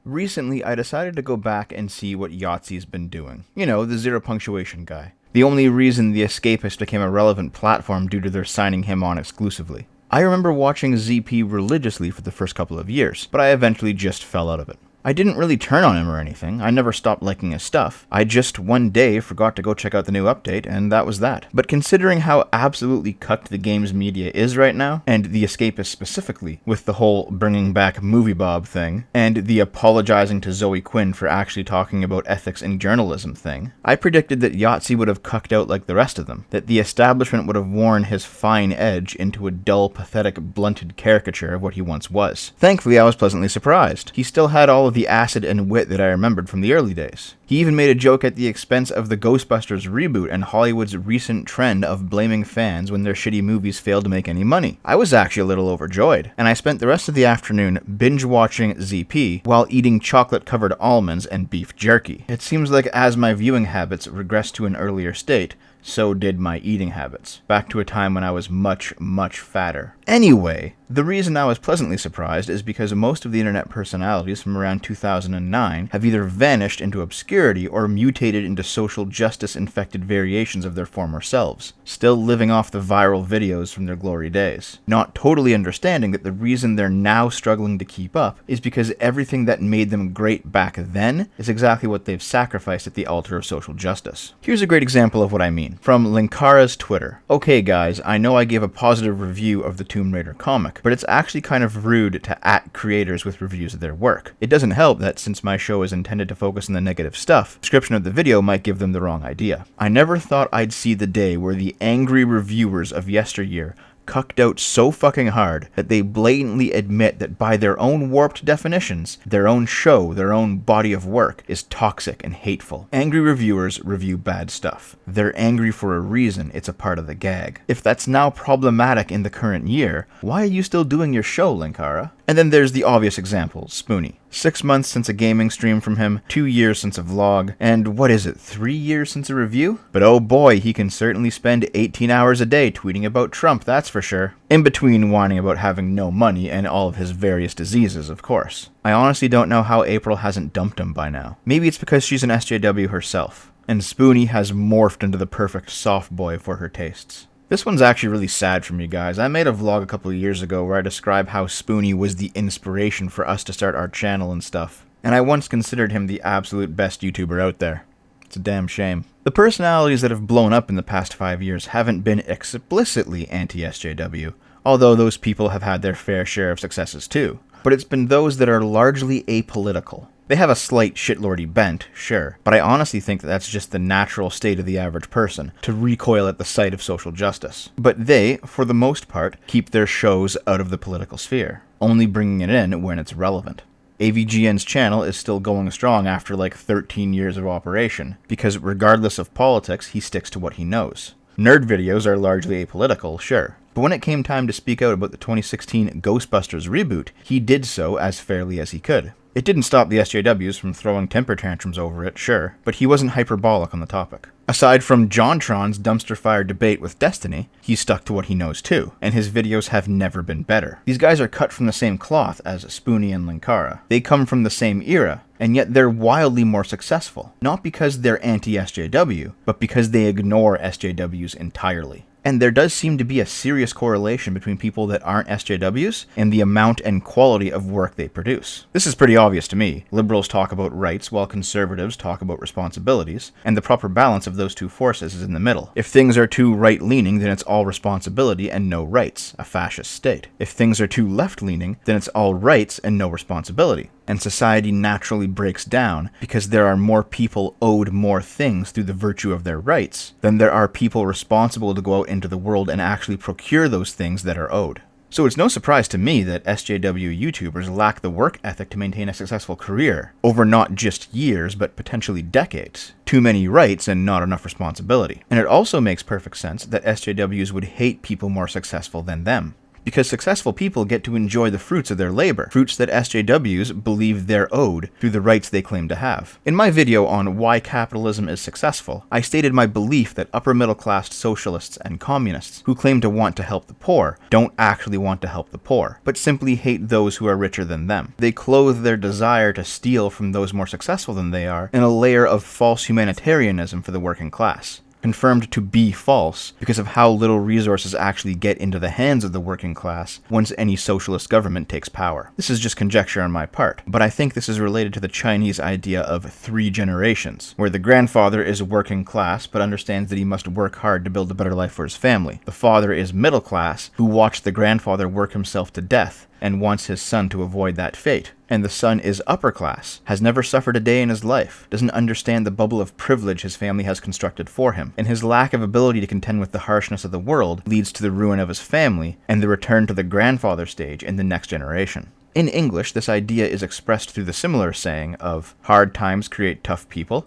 Recently, I decided to go back and see what Yahtzee's been doing. You know, the zero punctuation guy. The only reason The Escapist became a relevant platform due to their signing him on exclusively. I remember watching ZP religiously for the first couple of years, but I eventually just fell out of it. I didn't really turn on him or anything, I never stopped liking his stuff. I just one day forgot to go check out the new update, and that was that. But considering how absolutely cucked the games media is right now, and The Escapist specifically, with the whole bringing back Movie Bob thing, and the apologizing to Zoe Quinn for actually talking about ethics in journalism thing, I predicted that Yahtzee would have cucked out like the rest of them, that the establishment would have worn his fine edge into a dull, pathetic, blunted caricature of what he once was. Thankfully, I was pleasantly surprised. He still had all of the acid and wit that I remembered from the early days. He even made a joke at the expense of the Ghostbusters reboot and Hollywood's recent trend of blaming fans when their shitty movies failed to make any money. I was actually a little overjoyed, and I spent the rest of the afternoon binge-watching ZP while eating chocolate-covered almonds and beef jerky. It seems like as my viewing habits regressed to an earlier state, so did my eating habits, back to a time when I was much, much fatter. Anyway, the reason I was pleasantly surprised is because most of the internet personalities from around 2009 have either vanished into obscurity or mutated into social justice-infected variations of their former selves, still living off the viral videos from their glory days, not totally understanding that the reason they're now struggling to keep up is because everything that made them great back then is exactly what they've sacrificed at the altar of social justice. Here's a great example of what I mean, from Linkara's Twitter. Okay guys, I know I gave a positive review of the Tomb Raider comic, but it's actually kind of rude to at creators with reviews of their work. It doesn't help that since my show is intended to focus on the negative stuff, description of the video might give them the wrong idea. I never thought I'd see the day where the angry reviewers of yesteryear cucked out so fucking hard that they blatantly admit that by their own warped definitions, their own show, their own body of work, is toxic and hateful. Angry reviewers review bad stuff. They're angry for a reason, it's a part of the gag. If that's now problematic in the current year, why are you still doing your show, Linkara? And then there's the obvious example, Spoony. 6 months since a gaming stream from him, 2 years since a vlog, and what is it, 3 years since a review? But oh boy, he can certainly spend 18 hours a day tweeting about Trump, that's for sure. In between whining about having no money and all of his various diseases, of course. I honestly don't know how April hasn't dumped him by now. Maybe it's because she's an SJW herself, and Spoony has morphed into the perfect soft boy for her tastes. This one's actually really sad for me, guys. I made a vlog a couple of years ago where I describe how Spoony was the inspiration for us to start our channel and stuff, and I once considered him the absolute best YouTuber out there. It's a damn shame. The personalities that have blown up in the past 5 years haven't been explicitly anti-SJW, although those people have had their fair share of successes too. But it's been those that are largely apolitical. They have a slight shitlordy bent, sure, but I honestly think that that's just the natural state of the average person, to recoil at the sight of social justice. But they, for the most part, keep their shows out of the political sphere, only bringing it in when it's relevant. AVGN's channel is still going strong after like 13 years of operation, because regardless of politics, he sticks to what he knows. Nerd videos are largely apolitical, sure, but when it came time to speak out about the 2016 Ghostbusters reboot, he did so as fairly as he could. It didn't stop the SJWs from throwing temper tantrums over it, sure, but he wasn't hyperbolic on the topic. Aside from JonTron's dumpster fire debate with Destiny, he's stuck to what he knows too, and his videos have never been better. These guys are cut from the same cloth as Spoony and Linkara. They come from the same era, and yet they're wildly more successful. Not because they're anti-SJW, but because they ignore SJWs entirely. And there does seem to be a serious correlation between people that aren't SJWs and the amount and quality of work they produce. This is pretty obvious to me. Liberals talk about rights while conservatives talk about responsibilities, and the proper balance of those two forces is in the middle. If things are too right-leaning, then it's all responsibility and no rights, a fascist state. If things are too left-leaning, then it's all rights and no responsibility. And society naturally breaks down because there are more people owed more things through the virtue of their rights than there are people responsible to go out into the world and actually procure those things that are owed. So it's no surprise to me that SJW YouTubers lack the work ethic to maintain a successful career, over not just years, but potentially decades. Too many rights and not enough responsibility. And it also makes perfect sense that SJWs would hate people more successful than them. because successful people get to enjoy the fruits of their labor, fruits that SJWs believe they're owed through the rights they claim to have. In my video on why capitalism is successful, I stated my belief that upper middle class socialists and communists who claim to want to help the poor don't actually want to help the poor, but simply hate those who are richer than them. They clothe their desire to steal from those more successful than they are in a layer of false humanitarianism for the working class, confirmed to be false because of how little resources actually get into the hands of the working class once any socialist government takes power. This is just conjecture on my part, but I think this is related to the Chinese idea of 3 generations, where the grandfather is working class but understands that he must work hard to build a better life for his family. The father is middle class, who watched the grandfather work himself to death and wants his son to avoid that fate. And the son is upper class, has never suffered a day in his life, doesn't understand the bubble of privilege his family has constructed for him, and his lack of ability to contend with the harshness of the world leads to the ruin of his family and the return to the grandfather stage in the next generation. In English, this idea is expressed through the similar saying of hard times create tough people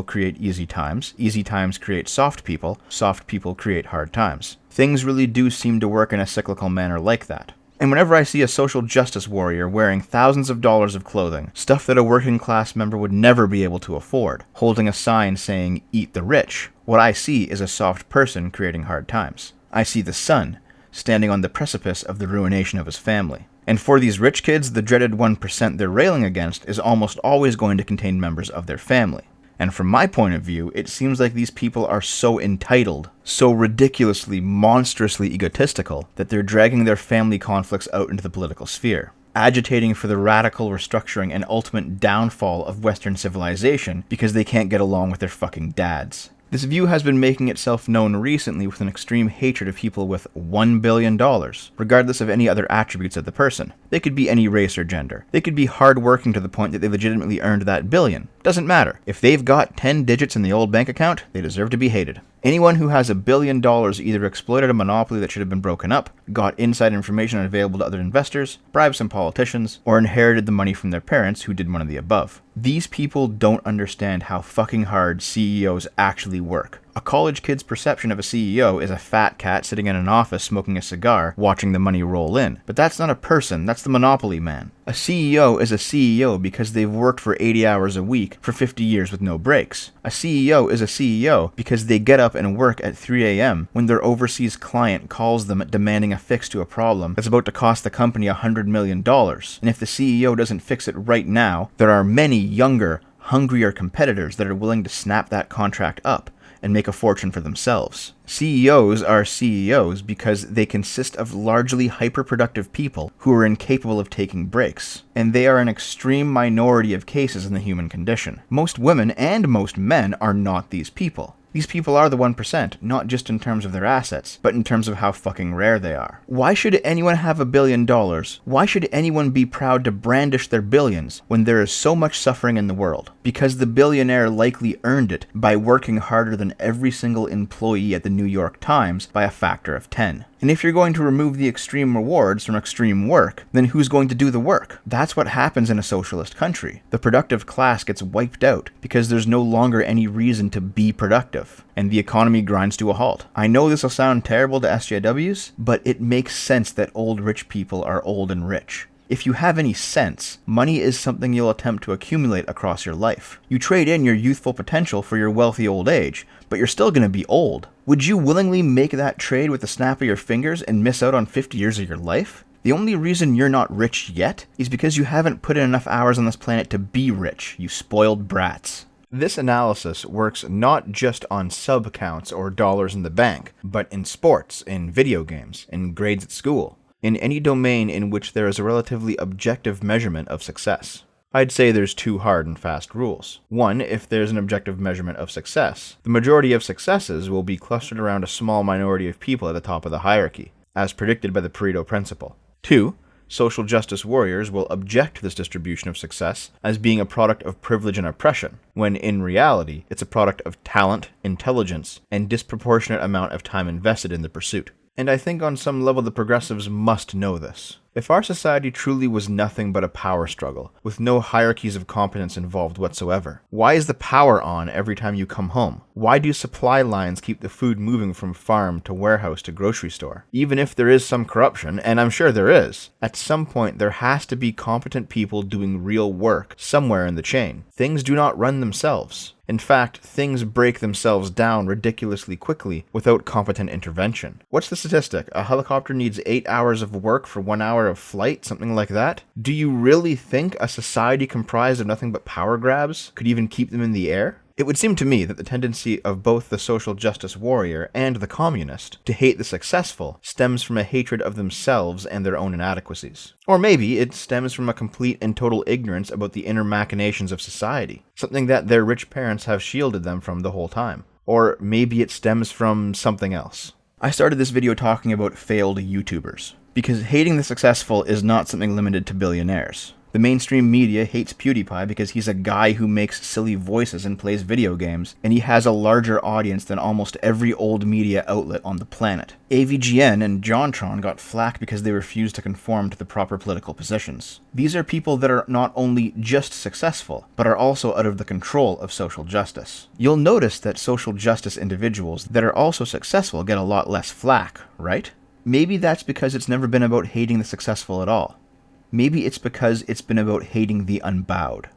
create easy times create soft people create hard times. Things really do seem to work in a cyclical manner like that. And whenever I see a social justice warrior wearing thousands of dollars of clothing, stuff that a working class member would never be able to afford, holding a sign saying, "Eat the rich," what I see is a soft person creating hard times. I see the son, standing on the precipice of the ruination of his family. And for these rich kids, the dreaded 1% they're railing against is almost always going to contain members of their family. And from my point of view, it seems like these people are so entitled, so ridiculously, monstrously egotistical, that they're dragging their family conflicts out into the political sphere, agitating for the radical restructuring and ultimate downfall of Western civilization because they can't get along with their fucking dads. This view has been making itself known recently with an extreme hatred of people with $1 billion, regardless of any other attributes of the person. They could be any race or gender. They could be hardworking to the point that they legitimately earned that billion. Doesn't matter. If they've got 10 digits in the old bank account, they deserve to be hated. Anyone who has $1 billion either exploited a monopoly that should have been broken up, got inside information unavailable to other investors, bribed some politicians, or inherited the money from their parents who did one of the above. These people don't understand how fucking hard CEOs actually work. A college kid's perception of a CEO is a fat cat sitting in an office smoking a cigar, watching the money roll in. But that's not a person, that's the monopoly man. A CEO is a CEO because they've worked for 80 hours a week for 50 years with no breaks. A CEO is a CEO because they get up and work at 3 a.m. when their overseas client calls them demanding a fix to a problem that's about to cost the company $100 million. And if the CEO doesn't fix it right now, there are many younger, hungrier competitors that are willing to snap that contract up and make a fortune for themselves. CEOs are CEOs because they consist of largely hyperproductive people who are incapable of taking breaks, and they are an extreme minority of cases in the human condition. Most women and most men are not these people. These people are the 1%, not just in terms of their assets, but in terms of how fucking rare they are. Why should anyone have $1 billion? Why should anyone be proud to brandish their billions when there is so much suffering in the world? Because the billionaire likely earned it by working harder than every single employee at the New York Times by a factor of 10. And if you're going to remove the extreme rewards from extreme work, then who's going to do the work? That's what happens in a socialist country. The productive class gets wiped out because there's no longer any reason to be productive, and the economy grinds to a halt. I know this will sound terrible to SJWs, but it makes sense that old rich people are old and rich. If you have any sense, money is something you'll attempt to accumulate across your life. You trade in your youthful potential for your wealthy old age, but you're still going to be old. Would you willingly make that trade with the snap of your fingers and miss out on 50 years of your life? The only reason you're not rich yet is because you haven't put in enough hours on this planet to be rich, you spoiled brats. This analysis works not just on sub counts or dollars in the bank, but in sports, in video games, in grades at school, in any domain in which there is a relatively objective measurement of success. I'd say there's 2 hard and fast rules. 1, if there's an objective measurement of success, the majority of successes will be clustered around a small minority of people at the top of the hierarchy, as predicted by the Pareto principle. 2, social justice warriors will object to this distribution of success as being a product of privilege and oppression, when in reality, it's a product of talent, intelligence, and disproportionate amount of time invested in the pursuit. And I think on some level the progressives must know this. If our society truly was nothing but a power struggle, with no hierarchies of competence involved whatsoever, why is the power on every time you come home? Why do supply lines keep the food moving from farm to warehouse to grocery store? Even if there is some corruption, and I'm sure there is, at some point there has to be competent people doing real work somewhere in the chain. Things do not run themselves. In fact, things break themselves down ridiculously quickly without competent intervention. What's the statistic? A helicopter needs 8 hours of work for 1 hour of flight? Something like that? Do you really think a society comprised of nothing but power grabs could even keep them in the air? It would seem to me that the tendency of both the social justice warrior and the communist to hate the successful stems from a hatred of themselves and their own inadequacies. Or maybe it stems from a complete and total ignorance about the inner machinations of society, something that their rich parents have shielded them from the whole time. Or maybe it stems from something else. I started this video talking about failed YouTubers, because hating the successful is not something limited to billionaires. The mainstream media hates PewDiePie because he's a guy who makes silly voices and plays video games, and he has a larger audience than almost every old media outlet on the planet. AVGN and JonTron got flack because they refused to conform to the proper political positions. These are people that are not only just successful, but are also out of the control of social justice. You'll notice that social justice individuals that are also successful get a lot less flack, right? Maybe that's because it's never been about hating the successful at all. Maybe it's because it's been about hating the unbowed.